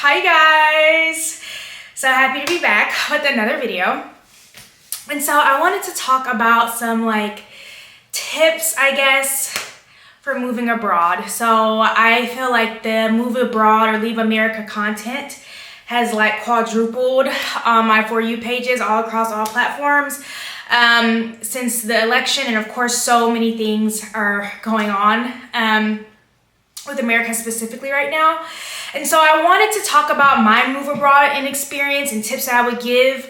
Hi guys! So happy to be back with another video. And so I wanted to talk about some tips, I guess, for moving abroad. So I feel like the move abroad or leave America content has quadrupled on my For You pages all across all platforms since the election, and of course so many things are going on with America specifically right now. And so I wanted to talk about my move abroad and experience and tips that I would give.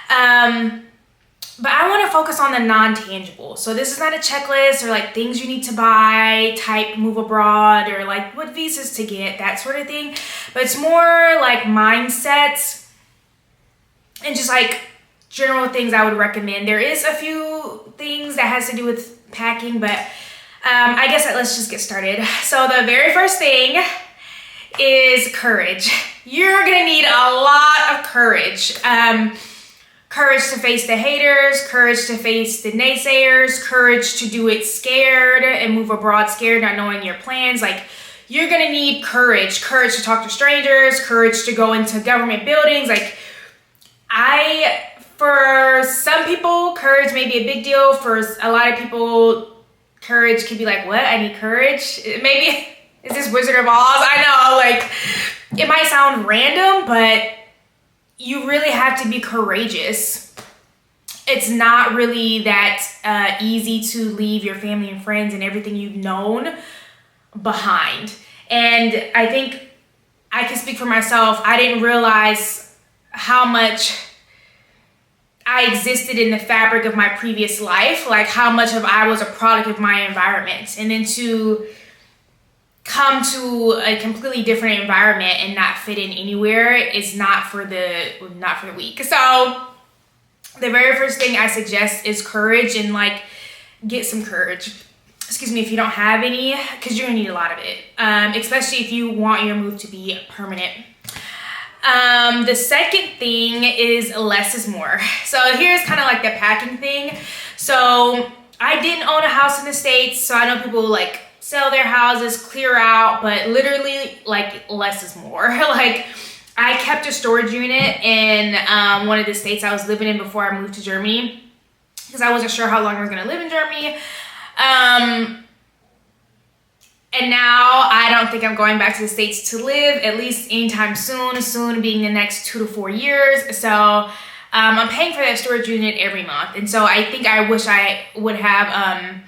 But I want to focus on the non-tangible. So this is not a checklist or things you need to buy type move abroad or what visas to get, that sort of thing. But it's more mindsets and just general things I would recommend. There is a few things that has to do with packing, but I guess let's just get started. So the very first thing is courage. You're gonna need a lot of courage. Courage to face the haters, courage to face the naysayers, courage to do it scared and move abroad scared, not knowing your plans. You're gonna need courage. Courage to talk to strangers, courage to go into government buildings. For some people, courage may be a big deal. For a lot of people, courage could be what? I need courage? Maybe, is this Wizard of Oz? I know, it might sound random, but you really have to be courageous. It's not really that easy to leave your family and friends and everything you've known behind. And I think I can speak for myself. I didn't realize how much I existed in the fabric of my previous life, how much of I was a product of my environment. And then to come to a completely different environment and not fit in anywhere is not for the weak. So the very first thing I suggest is courage, and get some courage. Excuse me if you don't have any, because you're gonna need a lot of it, especially if you want your move to be permanent. The second thing is less is more. So here's kind of the packing thing. So I didn't own a house in the States, so I know people sell their houses, clear out, but literally less is more. I kept a storage unit in one of the states I was living in before I moved to Germany, because I wasn't sure how long I was gonna live in Germany. And now I don't think I'm going back to the States to live, at least anytime soon being the next 2 to 4 years. So I'm paying for that storage unit every month. And so I think I wish I would have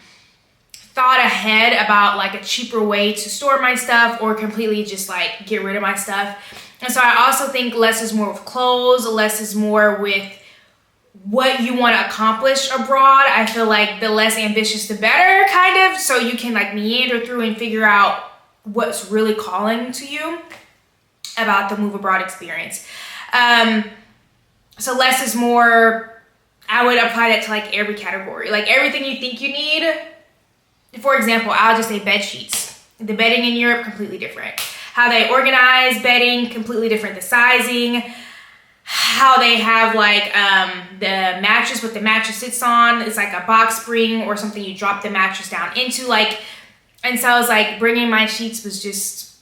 thought ahead about a cheaper way to store my stuff, or completely just get rid of my stuff. And so I also think less is more with clothes, less is more with what you want to accomplish abroad. I feel the less ambitious the better, kind of, so you can meander through and figure out what's really calling to you about the move abroad experience. So less is more, I would apply that to every category, everything you think you need. For example, I'll just say bed sheets. The bedding in Europe, completely different. How they organize bedding, completely different. The sizing, how they have the mattress, what the mattress sits on, it's a box spring or something you drop the mattress down into, and so I was bringing my sheets was just,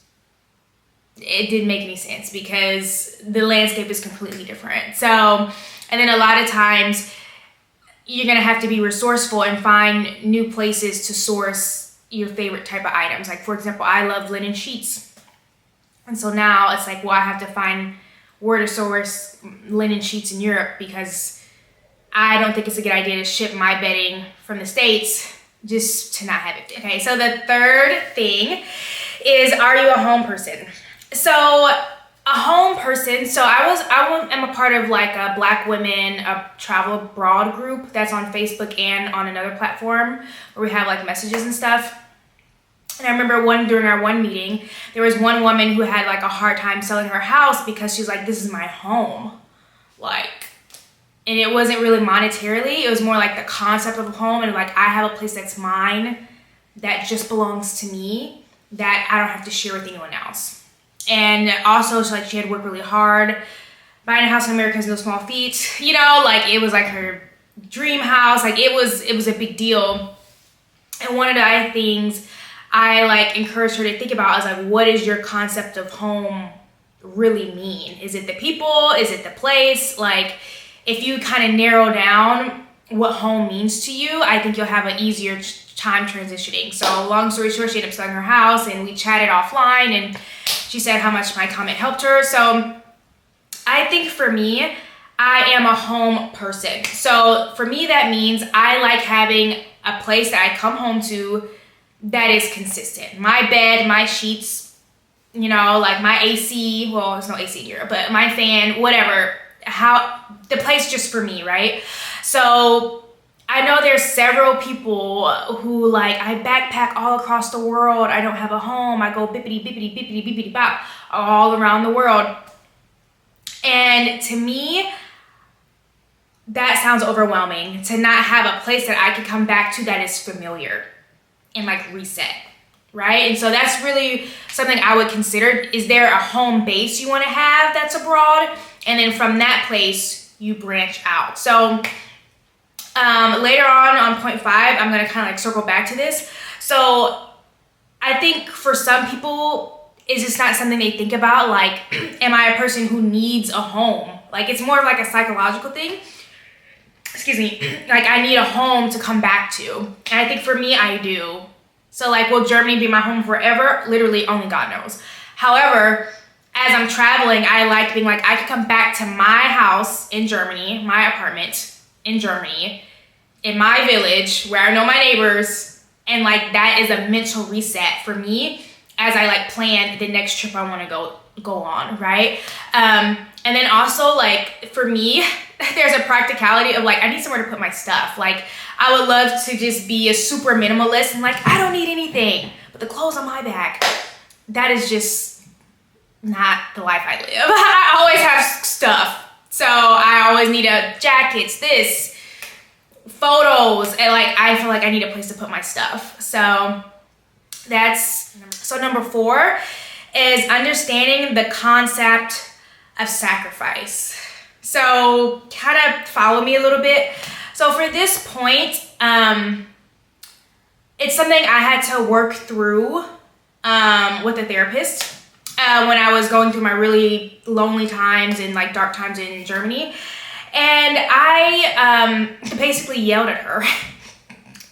it didn't make any sense because the landscape is completely different. So, and then a lot of times you're gonna have to be resourceful and find new places to source your favorite type of items. For example, I love linen sheets, and so now it's well, I have to find where to source linen sheets in Europe, because I don't think it's a good idea to ship my bedding from the States just to not have it. Okay, so the third thing is, are you a home person? So a home person, so I am a part of a Black Women Travel Abroad group that's on Facebook and on another platform where we have messages and stuff. And I remember during our one meeting, there was one woman who had a hard time selling her house because she's this is my home. And it wasn't really monetarily, it was more the concept of a home, and I have a place that's mine, that just belongs to me, that I don't have to share with anyone else. And also, she had worked really hard. Buying a house in America is no small feat. It was her dream house. It was a big deal. And one of the things I encouraged her to think about is what is your concept of home really mean. Is it the people? Is it the place? Like, if you kind of narrow down what home means to you, I think you'll have an easier time transitioning. So long story short, she ended up selling her house, and we chatted offline, and she said how much my comment helped her. So I think for me, I am a home person. So for me, that means I like having a place that I come home to that is consistent. My bed, my sheets, you know, like my AC, well, there's no AC here, but my fan, whatever, how the place just for me, right? So I know there's several people who like, I backpack all across the world. I don't have a home. I go bippity, bippity, bippity, bippity, bop all around the world. And to me, that sounds overwhelming to not have a place that I can come back to that is familiar and like reset, right? And so that's really something I would consider. Is there a home base you want to have that's abroad? And then from that place, you branch out. So later on point 5, I'm going to kind of like circle back to this. So I think for some people, it's just not something they think about. Like, am I a person who needs a home? Like, it's more of like a psychological thing. Excuse me. Like, I need a home to come back to. And I think for me, I do. So like, will Germany be my home forever? Literally, only God knows. However, as I'm traveling, I like being like, I can come back to my house in Germany, my apartment in Germany, in my village where I know my neighbors. And like, that is a mental reset for me as I like plan the next trip I want to go on, right? And then also like for me, there's a practicality of like, I need somewhere to put my stuff. Like, I would love to just be a super minimalist and like, I don't need anything but the clothes on my back. That is just not the life I live. I always have stuff. So I always need jackets, this, photos, and like, I feel like I need a place to put my stuff. So number 4 is understanding the concept of sacrifice. So kind of follow me a little bit. So for this point, it's something I had to work through with a therapist when I was going through my really lonely times and like dark times in Germany. And I basically yelled at her.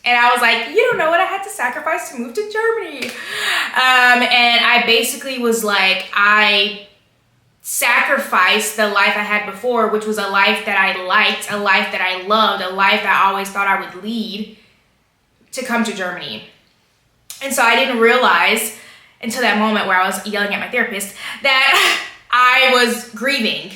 And I was like, you don't know what I had to sacrifice to move to Germany. And I basically was like, I sacrificed the life I had before, which was a life that I liked, a life that I loved, a life that I always thought I would lead, to come to Germany. And so I didn't realize until that moment where I was yelling at my therapist that I was grieving.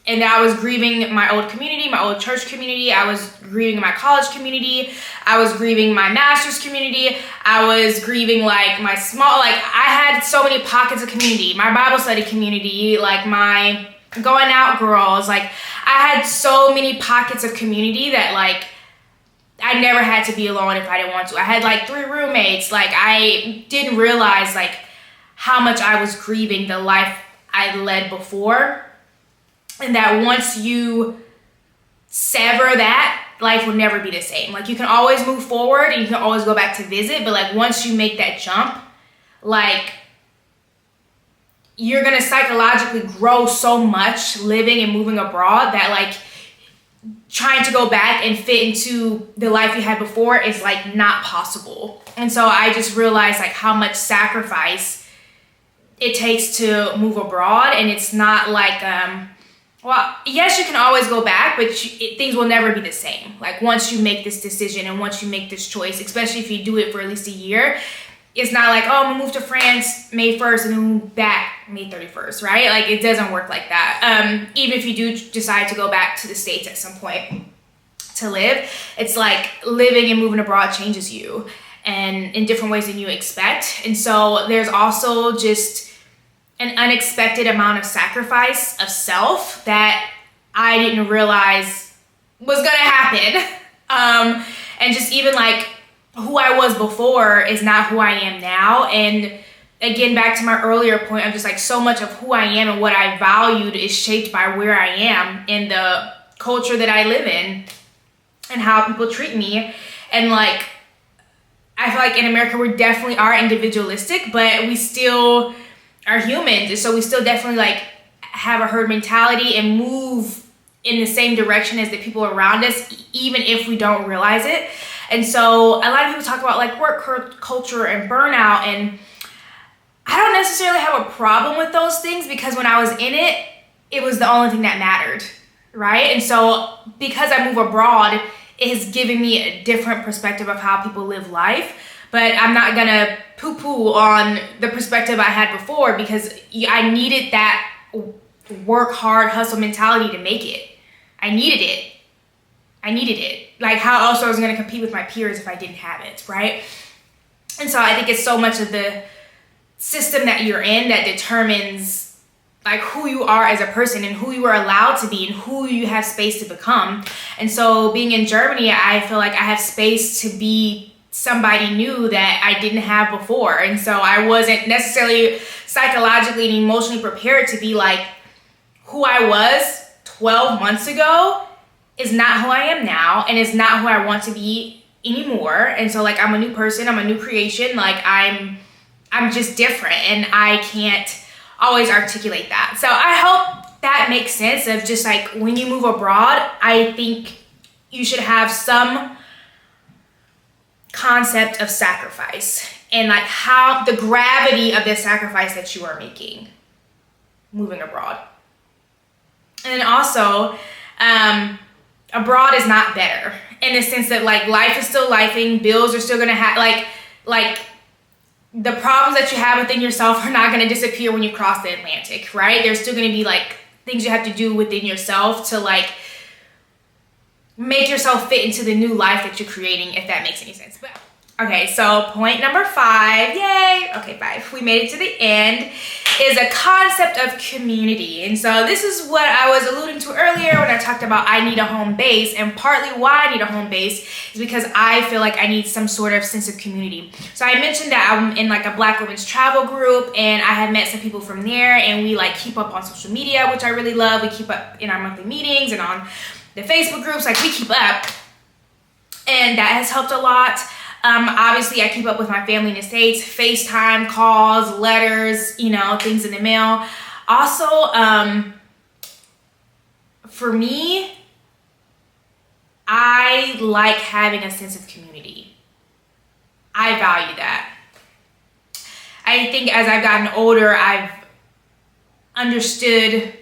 And that I was grieving my old community, my old church community. I was grieving my college community. I was grieving my master's community. I was grieving like my small, like I had so many pockets of community, my Bible study community, like my going out girls. Like I had so many pockets of community that like I never had to be alone if I didn't want to. I had like 3 roommates. Like I didn't realize like how much I was grieving the life I led before. And that once you sever that, life will never be the same. Like you can always move forward and you can always go back to visit. But like once you make that jump, like you're going to psychologically grow so much living and moving abroad that like trying to go back and fit into the life you had before is like not possible. And so I just realized like how much sacrifice it takes to move abroad. And it's not like, well, yes, you can always go back, but things will never be the same. Like once you make this decision and once you make this choice, especially if you do it for at least a year, it's not like, oh, I'm gonna move to France May 1st and then move back May 31st, right? Like it doesn't work like that. Even if you do decide to go back to the States at some point to live, it's like living and moving abroad changes you and in different ways than you expect. And so there's also just an unexpected amount of sacrifice of self that I didn't realize was gonna happen. And just even like who I was before is not who I am now. And again, back to my earlier point of just like so much of who I am and what I valued is shaped by where I am in the culture that I live in and how people treat me. And like, I feel like in America, we definitely are individualistic, but we still are humans, and so we still definitely like have a herd mentality and move in the same direction as the people around us, even if we don't realize it. And so a lot of people talk about like work culture and burnout, and I don't necessarily have a problem with those things because when I was in it, it was the only thing that mattered, right? And so because I move abroad, it has given me a different perspective of how people live life. But I'm not gonna poo-poo on the perspective I had before because I needed that work hard, hustle mentality to make it. I needed it. Like, how else I was gonna compete with my peers if I didn't have it, right? And so I think it's so much of the system that you're in that determines like who you are as a person and who you are allowed to be and who you have space to become. And so being in Germany, I feel like I have space to be somebody new that I didn't have before. And so I wasn't necessarily psychologically and emotionally prepared to be like who I was 12 months ago is not who I am now, and is not who I want to be anymore. And so like I'm a new person, I'm a new creation, like I'm just different, and I can't always articulate that. So I hope that makes sense of just like when you move abroad, I think you should have some concept of sacrifice and like how the gravity of the sacrifice that you are making moving abroad. And then also, abroad is not better in the sense that like life is still lifing, bills are still gonna have like the problems that you have within yourself are not gonna disappear when you cross the Atlantic, right? There's still gonna be like things you have to do within yourself to like make yourself fit into the new life that you're creating, if that makes any sense. But okay, so point number 5, yay, okay, 5, we made it to the end, is a concept of community. And so this is what I was alluding to earlier when I talked about I need a home base, and partly why I need a home base is because I feel like I need some sort of sense of community. So I mentioned that I'm in like a Black women's travel group, and I have met some people from there, and we like keep up on social media, which I really love. We keep up in our monthly meetings and on the Facebook groups, like we keep up, and that has helped a lot. Obviously I keep up with my family in the States, FaceTime, calls, letters, you know, things in the mail. Also, for me, I like having a sense of community. I value that. I think as I've gotten older, I've understood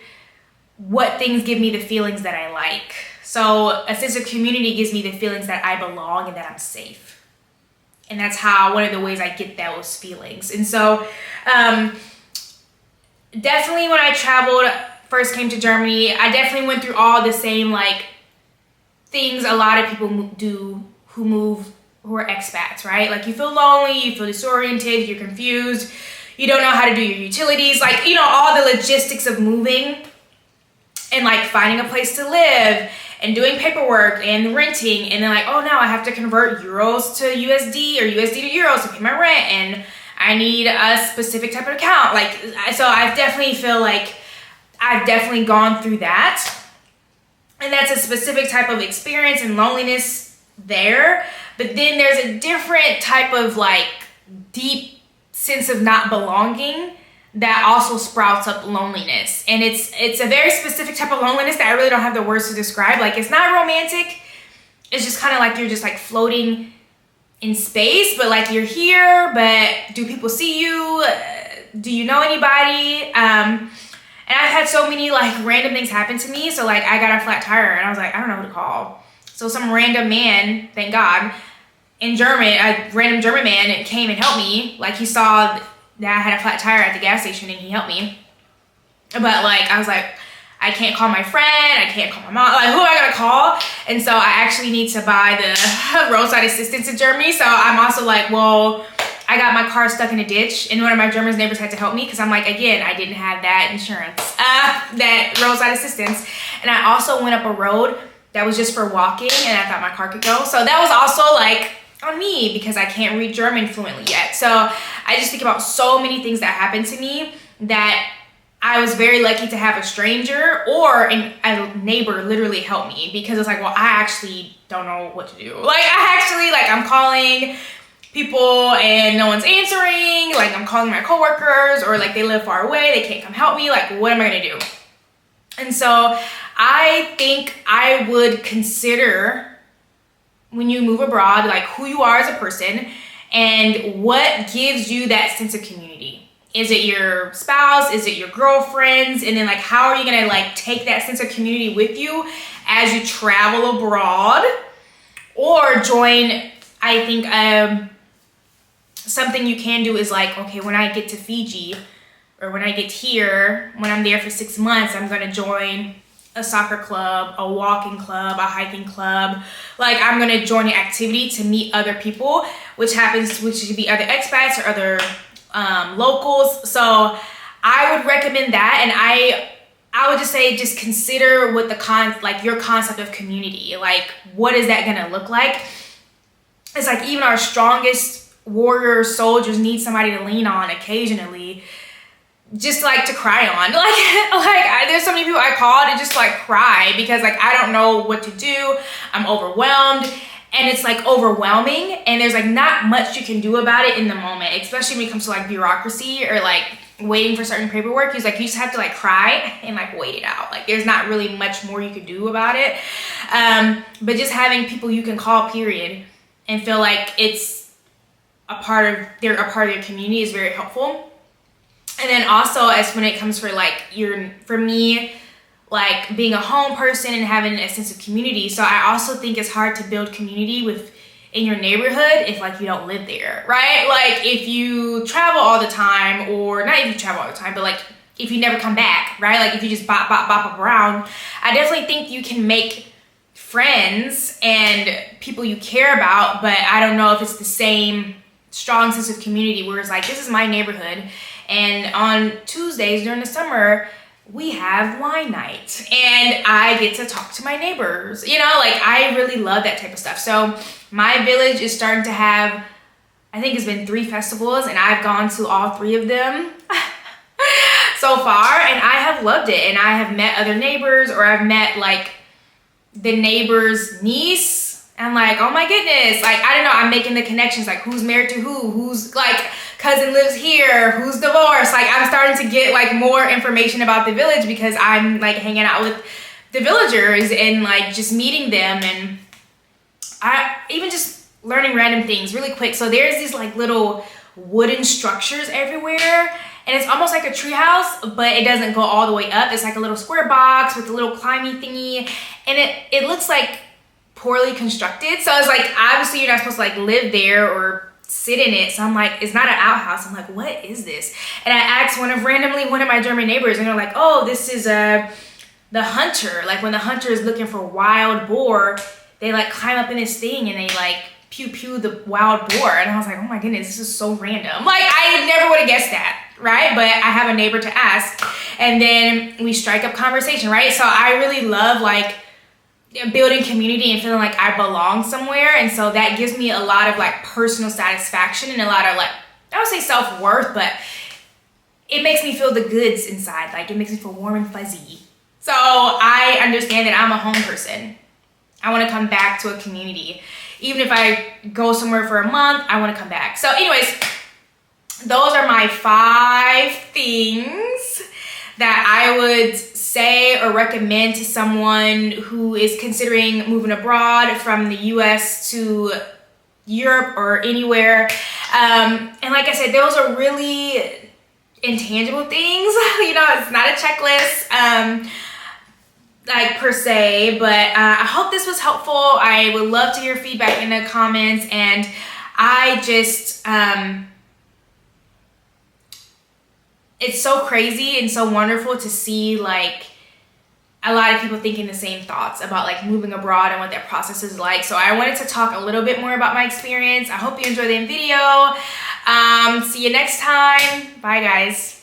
what things give me the feelings that I like. So a sense of community gives me the feelings that I belong and that I'm safe. And that's how, one of the ways I get those feelings. And so definitely when I traveled, first came to Germany, I definitely went through all the same like things a lot of people do who move, who are expats, right? Like you feel lonely, you feel disoriented, you're confused, you don't know how to do your utilities, like, you know, all the logistics of moving and like finding a place to live and doing paperwork and renting, and then like, oh, now I have to convert euros to USD or USD to euros to pay my rent, and I need a specific type of account. Like, so I definitely feel like I've definitely gone through that, and that's a specific type of experience and loneliness there. But then there's a different type of like deep sense of not belonging that also sprouts up loneliness. And it's a very specific type of loneliness that I really don't have the words to describe. Like, it's not romantic. It's just kind of like you're just like floating in space, but like you're here, but do people see you? Do you know anybody? And I've had so many like random things happen to me. So like I got a flat tire and I was like, I don't know who to call. So some random man, thank God, in German, a random German man came and helped me. Like he saw that I had a flat tire at the gas station and he helped me. But like, I was like, I can't call my friend, I can't call my mom, like who am I gonna call? And so I actually need to buy the roadside assistance in Germany. So I'm also like, well, I got my car stuck in a ditch and one of my German neighbors had to help me because I'm like, again, I didn't have that insurance, that roadside assistance. And I also went up a road that was just for walking and I thought my car could go. So that was also like on me because I can't read German fluently yet. So I just think about so many things that happened to me that I was very lucky to have a stranger or a neighbor literally help me, because it's like, well, I actually don't know what to do. Like I'm calling people and no one's answering, like I'm calling my coworkers, or like they live far away, they can't come help me, like what am I gonna do? And so I think I would consider, when you move abroad, like who you are as a person and what gives you that sense of community. Is it your spouse? Is it your girlfriends? And then like how are you gonna like take that sense of community with you as you travel abroad? Or join, I think something you can do is like, okay, when I get to Fiji, or when I get here, when I'm there for 6 months, I'm gonna join a soccer club, a walking club, a hiking club. Like I'm gonna join an activity to meet other people, which could be other expats or other locals. So I would recommend that, and I would just say, just consider what your concept of community, like what is that gonna look like? It's like even our strongest warrior soldiers need somebody to lean on occasionally, just like to cry on. There's so many people I call to just like cry because like I don't know what to do. I'm overwhelmed, and it's like overwhelming, and there's like not much you can do about it in the moment, especially when it comes to like bureaucracy or like waiting for certain paperwork. He's like, you just have to like cry and like wait it out. Like there's not really much more you can do about it. But just having people you can call, period, and feel like it's a part of your community is very helpful. And then also, as when it comes for me, like being a home person and having a sense of community. So I also think it's hard to build community in your neighborhood if like you don't live there, right? Like if you travel all the time, or not if you travel all the time, but like if you never come back, right? Like if you just bop around, I definitely think you can make friends and people you care about, but I don't know if it's the same strong sense of community where it's like, this is my neighborhood, and on Tuesdays during the summer, we have wine night and I get to talk to my neighbors. You know, like I really love that type of stuff. So my village is starting to have, I think it's been 3 festivals, and I've gone to all 3 of them so far, and I have loved it. And I have met other neighbors, or I've met like the neighbor's niece. I'm like, oh my goodness, like I don't know, I'm making the connections, like who's married to who's like cousin lives here, who's divorced. Like I'm starting to get like more information about the village because I'm like hanging out with the villagers and like just meeting them, and I even just learning random things really quick. So there's these like little wooden structures everywhere, and it's almost like a tree house, but it doesn't go all the way up. It's like a little square box with a little climbing thingy, and it looks like poorly constructed. So it's like, obviously you're not supposed to like live there or sit in it. So I'm like, it's not an outhouse. I'm like, what is this? And I asked randomly one of my German neighbors, and they're like, oh, this is the hunter. Like when the hunter is looking for wild boar, they like climb up in this thing and they like pew the wild boar. And I was like, oh my goodness, this is so random. Like I never would have guessed that, right? But I have a neighbor to ask, and then we strike up conversation, right? So I really love like building community and feeling like I belong somewhere. And so that gives me a lot of like personal satisfaction and a lot of like, I would say self-worth, but it makes me feel the goods inside. Like it makes me feel warm and fuzzy. So I understand that I'm a home person. I want to come back to a community. Even if I go somewhere for a month, I want to come back. So anyways, those are my 5 things that I would say or recommend to someone who is considering moving abroad from the US to Europe or anywhere. And like I said, those are really intangible things. You know, it's not a checklist like per se, but I hope this was helpful. I would love to hear feedback in the comments, and I just it's so crazy and so wonderful to see like a lot of people thinking the same thoughts about like moving abroad and what that process is like. So I wanted to talk a little bit more about my experience. I hope you enjoyed the video. See you next time. Bye guys.